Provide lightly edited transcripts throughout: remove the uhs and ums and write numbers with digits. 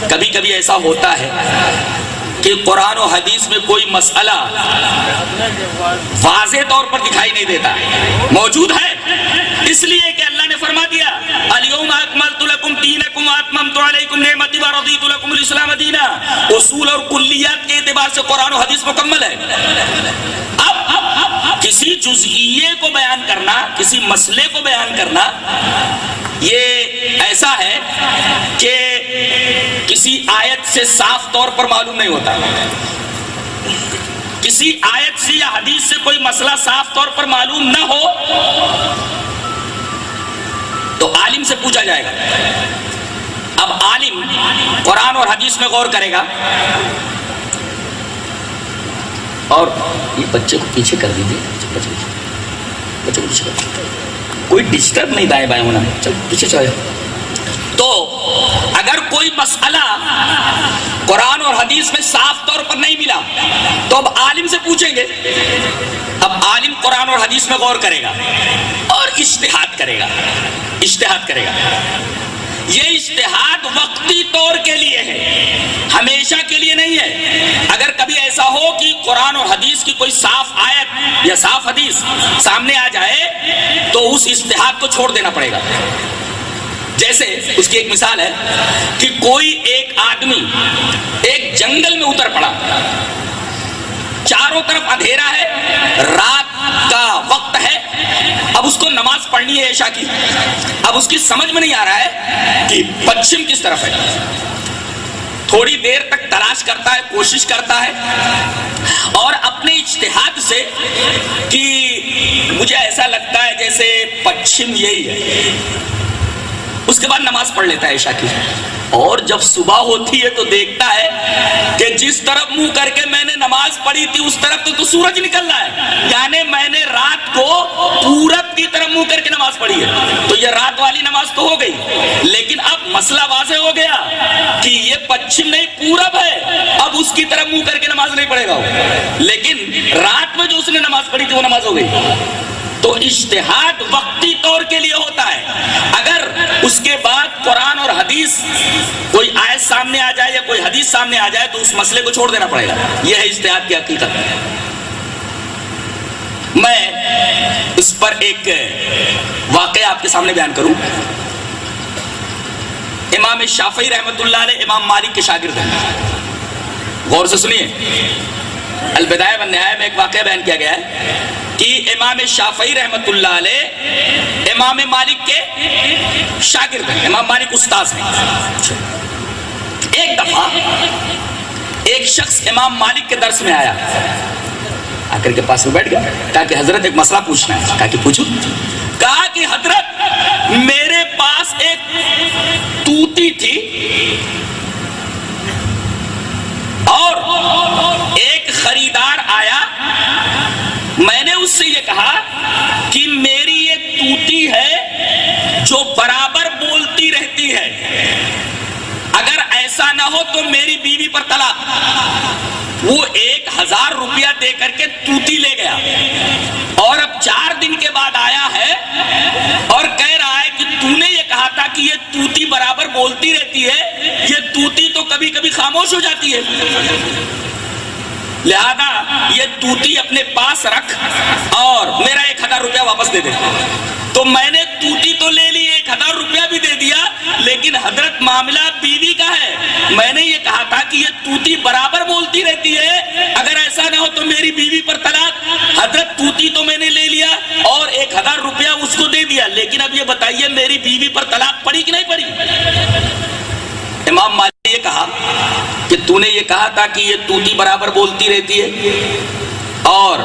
کبھی کبھی ایسا ہوتا ہے کہ قرآن و حدیث میں کوئی مسئلہ واضح طور پر دکھائی نہیں دیتا، موجود ہے، اس لیے کہ اللہ نے فرما دیا الیوم اکملت لکم دینکم واتممت علیکم نعمتی ورضیت لکم الاسلام دینا۔ اصول اور کلیات کے اعتبار سے قرآن و حدیث مکمل ہے۔ اب کسی جزئیے کو بیان کرنا، کسی مسئلے کو بیان کرنا، یہ ایسا ہے کہ کسی آیت سے صاف طور پر معلوم نہیں ہوتا۔ کسی آیت سے یا حدیث سے کوئی مسئلہ صاف طور پر معلوم نہ ہو تو عالم سے پوچھا جائے گا۔ اب عالم قرآن اور حدیث میں غور کرے گا، اور یہ بچے کو پیچھے کر دیجیے، بچے کو پیچھے کر دیجیے، کوئی ڈسٹرب نہیں دائیں بائیں ہونا، چل پیچھے چلے۔ تو اگر کوئی مسئلہ قرآن اور حدیث میں صاف طور پر نہیں ملا تو اب عالم سے پوچھیں گے۔ اب عالم قرآن اور حدیث میں غور کرے گا اور اجتہاد کرے گا، اجتہاد کرے گا۔ یہ اجتہاد وقتی طور کے لیے ہے، ہمیشہ کے لیے نہیں ہے۔ اگر کبھی ایسا ہو کہ قرآن اور حدیث کی کوئی صاف آیت یا صاف حدیث سامنے آ جائے تو اس اجتہاد کو چھوڑ دینا پڑے گا۔ جیسے اس کی ایک مثال ہے کہ کوئی ایک آدمی ایک جنگل میں اتر پڑا، چاروں طرف اندھیرا ہے، رات کا وقت ہے، اب اس کو نماز پڑھنی ہے عشاء کی۔ اب اس کی سمجھ میں نہیں آ رہا ہے کہ پچھم کس طرف ہے۔ تھوڑی دیر تک تلاش کرتا ہے، کوشش کرتا ہے، اور اپنے اجتہاد سے کہ مجھے ایسا لگتا ہے جیسے پچھم یہی ہے، اس کے بعد نماز پڑھ لیتا ہے عشاء کی۔ اور جب صبح ہوتی ہے تو دیکھتا ہے کہ جس طرف منہ کر کے میں نے نماز پڑھی تھی اس طرف تو سورج نکل رہا ہے، یعنی میں نے رات کو پورب کی طرف منہ کر کے نماز پڑھی ہے، تو یہ رات والی نماز تو ہو گئی۔ لیکن اب مسئلہ واضح ہو گیا کہ یہ پچھم نہیں پورب ہے، اب اس کی طرف منہ کر کے نماز نہیں پڑھے گا وہ، لیکن رات میں جو اس نے نماز پڑھی تھی وہ نماز ہو گئی۔ تو اجتہاد وقتی طور کے لیے ہوتا ہے۔ اگر اس کے بعد قرآن اور حدیث کوئی آیت سامنے آ جائے یا کوئی حدیث سامنے آ جائے تو اس مسئلے کو چھوڑ دینا پڑے گا۔ یہ ہے اجتہاد کی حقیقت۔ میں اس پر ایک واقعہ آپ کے سامنے بیان کروں۔ امام شافعی رحمۃ اللہ علیہ امام مالک کے شاگرد ہیں، غور سے سنیے۔ البدایہ والنہایہ میں ایک واقعہ بیان کیا گیا ہے کہ امام شافعی رحمۃ اللہ علیہ امام مالک کے شاگرد ہیں، امام مالک استاذ ہیں۔ ایک دفعہ ایک شخص امام مالک کے درس میں آیا، آ کر کے پاس میں بیٹھ گیا، کہا کہ حضرت ایک مسئلہ پوچھنا ہے۔ کہا کہ پوچھو۔ کہا کہ حضرت میرے پاس ایک طوطی تھی اور ایک خریدار آیا، میں نے اس سے یہ کہا کہ میری یہ طوطی ہے جو برابر بولتی رہتی ہے، اگر ایسا نہ ہو تو میری بیوی پر طلاق۔ وہ 1000 روپیہ دے کر کے طوطی لے گیا، اور اب 4 دن کے بعد آیا ہے اور کہہ رہا ہے کہ تو نے یہ کہا تھا کہ یہ طوطی برابر بولتی رہتی ہے، یہ طوطی تو کبھی کبھی خاموش ہو جاتی ہے، لہذا یہ طوطی اپنے پاس رکھ اور میرا 1000 روپیہ واپس دے دے۔ تو میں نے طوطی تو لے لی، 1000 روپیہ بھی دے دیا، لیکن حضرت معاملہ بیوی کا ہے، میں نے یہ کہا تھا کہ یہ طوطی برابر بولتی رہتی ہے، اگر ایسا نہ ہو تو میری بیوی پر طلاق۔ حضرت طوطی تو میں نے لے لیا اور 1000 روپیہ اس کو دے دیا، لیکن اب یہ بتائیے میری بیوی پر طلاق پڑی کہ نہیں پڑی؟ امام مالک نے یہ کہا کہ تو نے یہ کہا تھا کہ یہ طوطی برابر بولتی رہتی ہے اور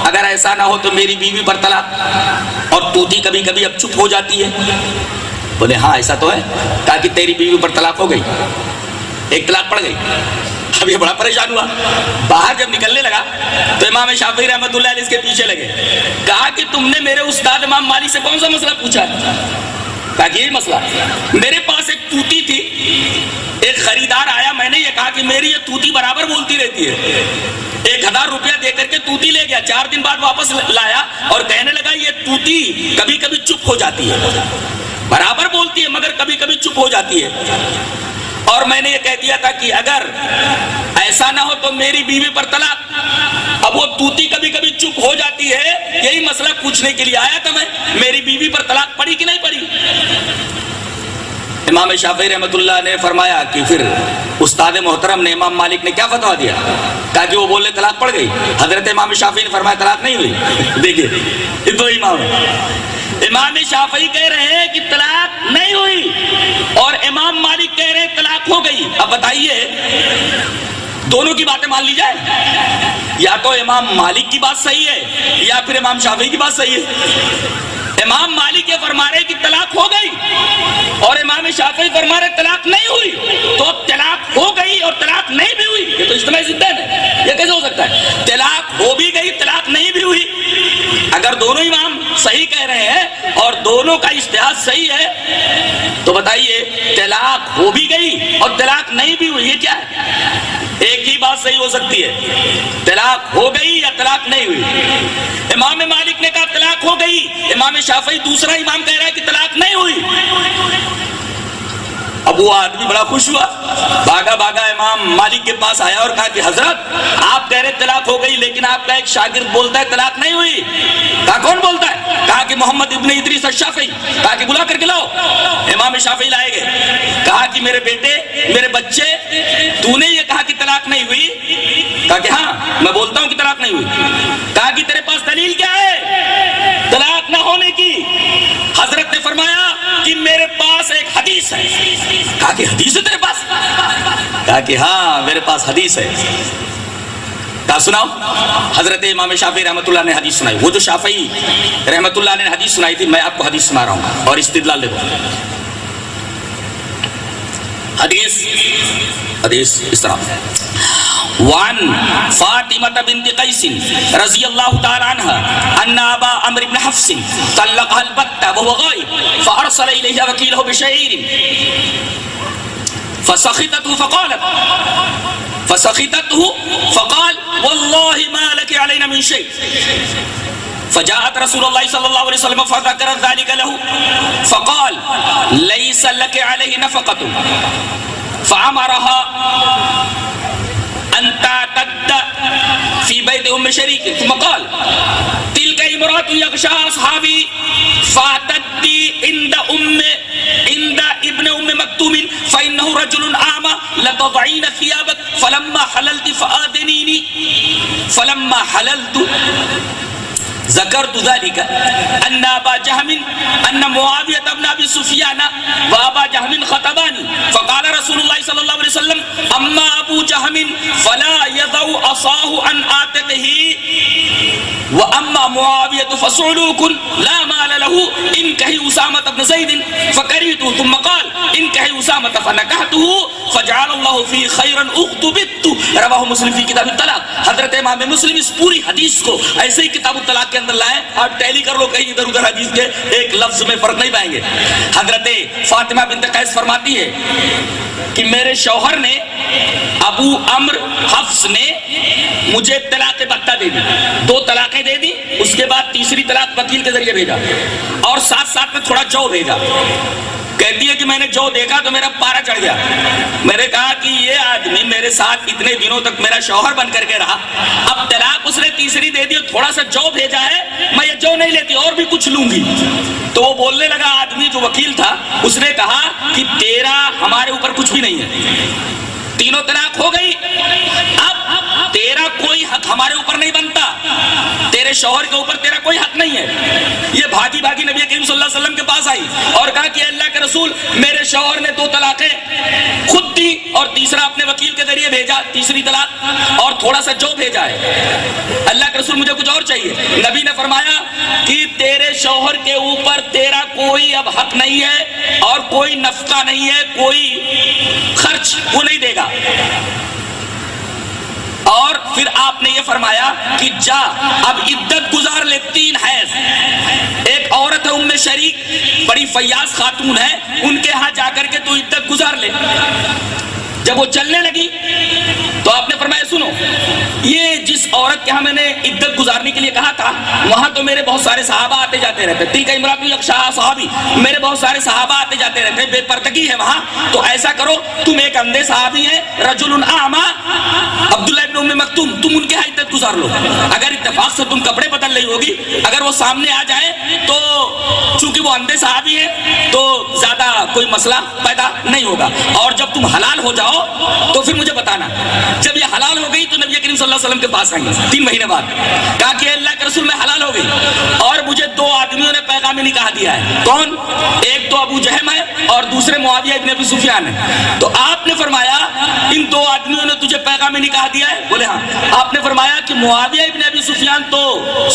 اگر ایسا نہ ہو تو میری بیوی پر طلاق، اور طوطی کبھی کبھی اب چپ ہو جاتی ہے۔ بولے ہاں ایسا تو ہے۔ کہا کہ تیری بیوی پر طلاق ہو گئی، ایک طلاق پڑ گئی۔ اب یہ بڑا پریشان ہوا، باہر جب نکلنے لگا تو امام شافعی رحمۃ اللہ علیہ اس کے پیچھے لگے۔ کہا کہ تم نے میرے استاد امام مالک سے کون سا مسئلہ پوچھا ہے؟ کہا کہ یہی مسئلہ، میرے پاس ایک طوطی تھی، ایک خریدار آیا، میں نے یہ کہا کہ میری یہ طوطی برابر بولتی رہتی ہے، 1000 روپیہ دے کر کے طوطی لے گیا، 4 دن بعد واپس لایا اور کہنے لگا یہ طوطی کبھی کبھی چپ ہو جاتی ہے، برابر بولتی ہے مگر کبھی کبھی چپ ہو جاتی ہے، اور میں نے یہ کہہ دیا تھا کہ اگر ایسا نہ ہو تو میری بیوی پر طلاق۔ اب وہ طوطی کبھی کبھی چپ ہو جاتی ہے، یہی مسئلہ پوچھنے کے لیے آیا تھا میں، میری بیوی پر طلاق پڑی کہ نہیں پڑی؟ امام شافعی رحمۃ اللہ نے فرمایا کہ پھر استاد محترم نے امام مالک نے کیا فتویٰ دیا؟ کہا کہ وہ بولے طلاق پڑ گئی۔ حضرت امام شافعی نے فرمایا طلاق نہیں ہوئی۔ دیکھیے یہ دو امام ہیں، امام شافعی کہہ رہے ہیں کہ طلاق نہیں ہوئی اور امام مالک کہہ رہے ہیں طلاق ہو گئی۔ اب بتائیے دونوں کی باتیں مان لی جائے، یا تو امام مالک کی بات صحیح ہے یا پھر امام شافعی کی بات صحیح ہے۔ امام مالک یہ فرما رہے کہ طلاق ہو گئی اور امام شافعی فرما رہے طلاق نہیں ہوئی، تو طلاق ہو گئی اور طلاق نہیں بھی ہوئی، یہ تو اجتماعی ضدین ہے، یہ کیسے ہو سکتا ہے؟ طلاق ہو بھی گئی، طلاق نہیں بھی ہوئی۔ اگر دونوں امام صحیح کہہ رہے ہیں اور دونوں کا اجتہاد صحیح ہے تو بتائیے طلاق ہو بھی گئی اور طلاق نہیں بھی ہوئی، یہ کیا ہے؟ ایک ہی بات صحیح ہو سکتی ہے، طلاق ہو گئی یا طلاق نہیں ہوئی۔ امام مالک نے کہا طلاق ہو گئی، امام شافعی دوسرا امام کہہ رہا ہے کہ طلاق نہیں ہوئی۔ اب وہ آدمی بڑا خوش ہوا، بھاگا بھاگا امام مالک کے پاس آیا اور کہا کہ حضرت آپ کہہ رہے طلاق ہو گئی لیکن آپ کا ایک شاگرد بولتا ہے طلاق نہیں ہوئی۔ کہا کون بولتا ہے؟ کہا کہ محمد ابن ادریس الشافعی۔ کہا کہ بلا کر کے لاؤ۔ امام شافعی لائے گئے، کہا کہ میرے بیٹے میرے بچے تو نے یہ کہا کہ طلاق نہیں ہوئی؟ کہا کہ ہاں میں بولتا ہوں کہ طلاق نہیں ہوئی۔ کہا کہ تیرے پاس دلیل کیا ہے طلاق نہ ہونے کی؟ حضرت نے فرمایا کہ میرے پاس ایک حدیث ہے۔ کہا کہ حدیث ہے تیرے پاس؟ کہا کہ ہاں میرے پاس حدیث ہے۔ کہا سناؤ۔ حضرت امام شافعی رحمۃ اللہ نے حدیث سنائی، وہ جو شافعی رحمۃ اللہ نے حدیث سنائی تھی میں آپ کو حدیث سنا رہا ہوں اور استدلال دیتا ہوں۔ حدیث اس طرح وعن فاطمة بنت قيس رضي الله تعالى عنها أن أبا عمرو بن حفص طلقها البتة وهو غائب فأرسل إليها وكيله بشعير فسخطته فقال والله ما لك علينا من شيء فجاءت رسول الله صلى الله عليه وسلم فذكر ذلك له فقال ليس لك عليه نفقة فأمرها أن تعتد في بيت أم شريك ثم قال تلك امرأة يغشاها أصحابي فاعتدي عند ابن أم مكتوم فإنه رجل أعمى لتضعين ثيابك فلما حللت ذكرت ذلك أن أبا جهم أن معاوية بن أبي سفيان وأبا جهم خطباني فقال رسول الله صلى الله عليه وسلم أما أبو جهم فلا يضع عصاه عن عاتقه وأما معاوية فصعلوك لا مال له انكحي أسامة بن زيد فكرهته ثم قال انكحي أسامة فنكحته فجعل الله في خيرا اغتبت رواه مسلم في كتاب الطلاق۔ حضرت امام مسلم اس پوری حدیث کو ایسے ہی کتاب الطلاق کے اندر لائے، آپ ٹیلی کر لو کہیں ادھر ادھر حدیث کے ایک لفظ میں فرق نہیں پائیں گے۔ حضرت فاطمہ بنت قیس فرماتی ہے کہ میرے شوہر نے ابو عمرو حفص نے مجھے طلاق بتہ دے دی، 2 طلاقیں دے دی، اس کے بعد تیسری طلاق وکیل کے ذریعے بھیجا اور ساتھ ساتھ میں تھوڑا جو بھیجا۔ کہتی ہے کہ میں نے جو دیکھا تو میرا پارا چڑھ گیا، میں نے کہا کہ یہ آدمی میرے ساتھ اتنے دنوں تک میرا شوہر بن کر کے رہا، اب طلاق اس نے تیسری دے دی اور تھوڑا سا جو بھیجا ہے، میں یہ جو نہیں لیتی اور بھی کچھ لوں گی۔ تو وہ بولنے لگا، آدمی جو وکیل تھا اس نے کہا کہ تیرا ہمارے اوپر کچھ بھی نہیں ہے، تینوں طلاق ہو گئی، اب تیرا کوئی حق ہمارے اوپر نہیں بنتا، تیرے شوہر کے اوپر تیرا کوئی حق نہیں ہے۔ یہ بھاگی بھاگی نبی کریم صلی اللہ علیہ وسلم کے پاس آئی اور کہا کہ اللہ کے رسول میرے شوہر نے 2 طلاقیں خود دی اور تیسرا اپنے وکیل کے ذریعے بھیجا، تیسری طلاق اور تھوڑا سا جو بھیجا ہے، اللہ کے رسول مجھے کچھ اور چاہیے۔ نبی نے فرمایا کہ تیرے شوہر کے اوپر تیرا کوئی اب حق نہیں ہے اور کوئی نفقہ نہیں ہے، کوئی خرچ وہ نہیں دے گا۔ اور پھر آپ نے یہ فرمایا کہ جا اب عدت گزار لے 3 حیض، ایک عورت ہے ام شریک بڑی فیاض خاتون ہے، ان کے ہاں جا کر کے تو عدت گزار لے۔ جب وہ چلنے لگی تو آپ نے فرمایا سنو، یہ جس عورت عورت کے ہاں میں نے عدت گزارنے کے لیے کہا تھا، وہاں تو میرے بہت سارے صحابہ آتے جاتے رہتے، تلک امرأۃ یغشاہا صحابی، میرے بہت سارے صحابہ آتے جاتے رہتے، بے پردگی ہے وہاں، تو ایسا کرو تم ایک اندھے صحابی ہیں رجل اعمی عبداللہ ابن ام مکتوم، تم ان کے ہاں عدت گزار لو، اگر اتفاق سے تم کپڑے بدل رہی ہوگی، اگر وہ سامنے آ جائے تو چونکہ وہ اندھے صحابی ہیں تو زیادہ کوئی مسئلہ پیدا نہیں ہوگا، اور جب تم حلال ہو جاؤ تو پھر مجھے بتانا۔ جب یہ حلال ہو گئی تو نبی کریم صلی اللہ علیہ وسلم کے پاس آئیں گے 3 مہینے بعد، کہا کہ اللہ کے رسول میں حلال ہو گئی اور مجھے 2 آدمیوں نے پیغام نکاح دیا ہے، کون؟ ایک تو ابو جہم ہے اور دوسرے معاویہ ابن ابی سفیان ہے، تو آپ نے فرمایا ان 2 آدمیوں نے تجھے پیغام نکاح دیا ہے؟ بولے ہاں۔ آپ نے فرمایا کہ معاویہ ابن ابی سفیان تو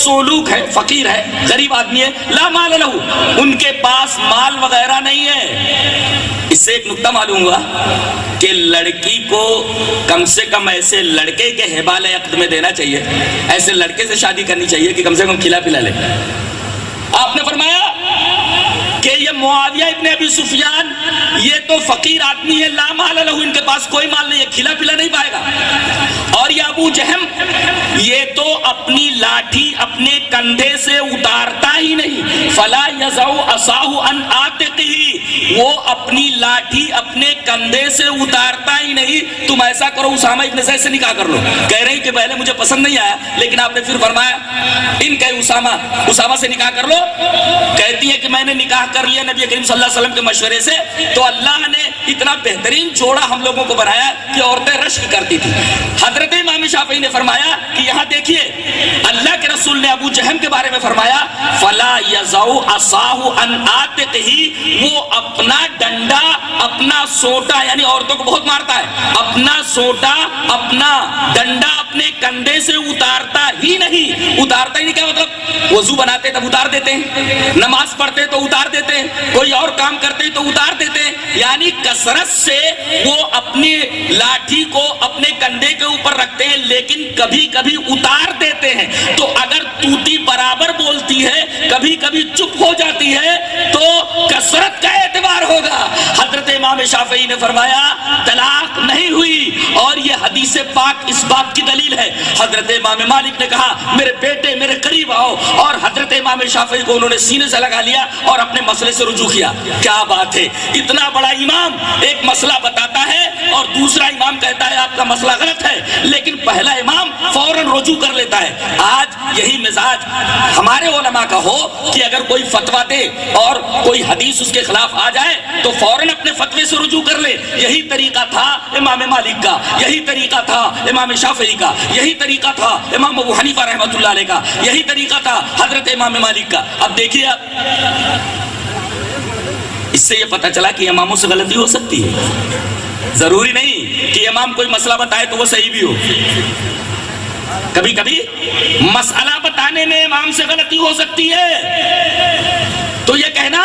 سولوک ہے، فقیر ہے، غریب آدمی ہے، لا مال لہو، ان کے پاس مال وغیرہ نہیں ہے۔ اس سے ایک نکتہ معلوم ہوا کہ لڑکی کو کم سے کم ایسے لڑکے کے حبال عقد میں دینا چاہیے، ایسے لڑکے سے شادی کرنی چاہیے کہ کم سے کم کھلا پلا لے۔ آپ نے فرمایا کہ یہ معاویہ ابن ابی سفیان یہ تو فقیر آدمی ہے، لا مال لہو، ان کے پاس کوئی مال نہیں ہے، کھلا پلا نہیں پائے گا، اور یہ ابو جہم یہ تو اپنی لاٹھی اپنے کندھے سے اتارتا ہی نہیں، فلا یضع عصاہ عن عاتقہ، وہ اپنی لاٹھی اپنے کندھے سے اتارتا ہی نہیں۔ تم ایسا کرو اسامہ ابن زید سے نکاح کر لو۔ کہہ رہی کہ پہلے مجھے پسند نہیں آیا، لیکن آپ نے پھر فرمایا ان کہ اسامہ سے نکاح کر لو۔ کہتی ہے کہ میں نے نکاح کر لیا نبی کریم صلی اللہ علیہ وسلم کے مشورے سے، تو اللہ نے اتنا بہترین جوڑا ہم لوگوں کو بنایا کہ عورتیں رشک کرتی تھی۔ حضرت امام شافعی نے فرمایا کہ یہاں دیکھیے اللہ کے رسول نے ابو جہم کے بارے میں فرمایا فلا یضع عصاہ عن عاتقہ، وہ اپنا ڈنڈا اپنا سوٹا، یعنی عورتوں کو بہت مارتا ہے، اپنا سوٹا اپنا ڈنڈا اپنے کندھے سے اتارتا ہی نہیں۔ اتارتا ہی نہیں کیا مطلب؟ وضو بناتے تب اتار دیتے ہیں، نماز پڑھتے تو اتار دیتے ہیں، کوئی اور کام کرتے تو اتار دیتے ہیں، یعنی کثرت سے وہ اپنی لاٹھی کو اپنے کندھے کے اوپر رکھتے ہیں لیکن کبھی کبھی اتار دیتے ہیں۔ تو اگر توتی برابر بولتی ہے کبھی کبھی چپ ہو جاتی ہے تو کثرت کا اعتبار ہوگا۔ حضرت امام شافعی نے فرمایا طلاق نہیں ہوئی، اور یہ حدیث پاک اس بات کی دلیل ہے۔ حضرت امام مالک نے کہا میرے بیٹے میرے قریب آؤ، اور حضرت امام شافعی کو انہوں نے سینے سے لگا لیا اور اپنے مسئلے سے رجوع کیا۔ کیا بات ہے، اتنا بڑا امام ایک مسئلہ بتاتا ہے اور دوسرا امام کہتا ہے آپ کا مسئلہ غلط ہے، لیکن پہلا امام فوراً رجوع کر لیتا ہے۔ آج یہی مزاج ہمارے علماء کا ہو کہ اگر کوئی فتویٰ دے اور کوئی حدیث اس کے خلاف آ جائے تو فوراً اپنے فتوے سے رجوع کر لے۔ یہی طریقہ تھا امام مالک کا، یہی طریقہ تھا امام شافعی کا، یہی طریقہ تھا امام ابو حنیفہ رحمۃ اللہ علیہ کا، یہی طریقہ تھا حضرت امام مالک کا۔ اب دیکھیے اس سے یہ پتہ چلا کہ اماموں سے غلطی ہو سکتی ہے، ضروری نہیں کہ امام کوئی مسئلہ بتائے تو وہ صحیح بھی ہو، کبھی کبھی مسئلہ بتانے میں امام سے غلطی ہو سکتی ہے۔ تو یہ کہنا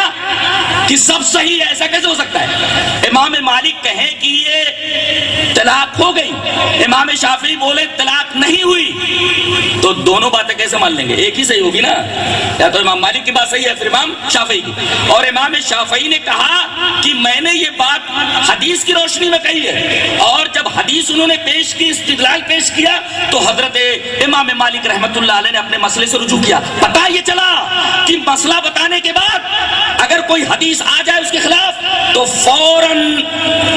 کہ سب صحیح ہے ایسا کیسے ہو سکتا ہے؟ امام مالک کہیں کہ یہ طلاق ہو گئی، امام شافعی بولے طلاق نہیں ہوئی، تو دونوں باتیں کیسے مان لیں گے؟ ایک ہی صحیح ہوگی نا، یا تو امام مالک کی بات صحیح ہے پھر امام شافعی کی۔ اور امام شافعی نے کہا کہ میں نے یہ بات حدیث کی روشنی میں کہی ہے، اور جب حدیث انہوں نے پیش کی، استدلال پیش کیا، تو حضرت امام مالک رحمت اللہ علیہ نے اپنے مسئلے سے رجوع کیا۔ پتہ یہ چلا کہ مسئلہ بتانے کے بعد اگر کوئی حدیث آ جائے اس کے خلاف تو فوراً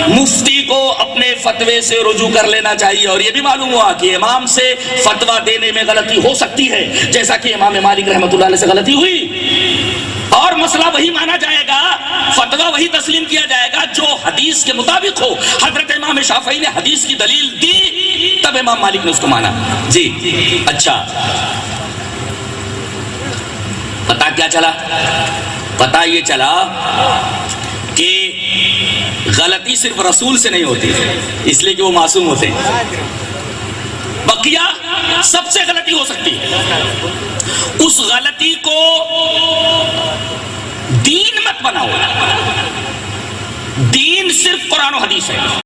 مفتی کو اپنے فتوے سے رجوع کر لینا چاہیے۔ اور یہ بھی معلوم ہوا کہ امام سے فتویٰ دینے میں غلطی ہو سکتی ہے، جیسا کہ امام مالک رحمۃ اللہ علیہ سے غلطی ہوئی، اور مسئلہ وہی مانا جائے گا، فتویٰ وہی تسلیم کیا جائے گا جو حدیث کے مطابق ہو۔ حضرت امام شافعی نے حدیث کی دلیل دی تب امام مالک نے اس کو مانا۔ جی اچھا، پتہ کیا چلا؟ پتہ یہ چلا کہ غلطی صرف رسول سے نہیں ہوتی، اس لیے کہ وہ معصوم ہوتے ہیں، بقیہ سب سے غلطی ہو سکتی ہے۔ اس غلطی کو دین مت بناؤ، دین صرف قرآن و حدیث ہے۔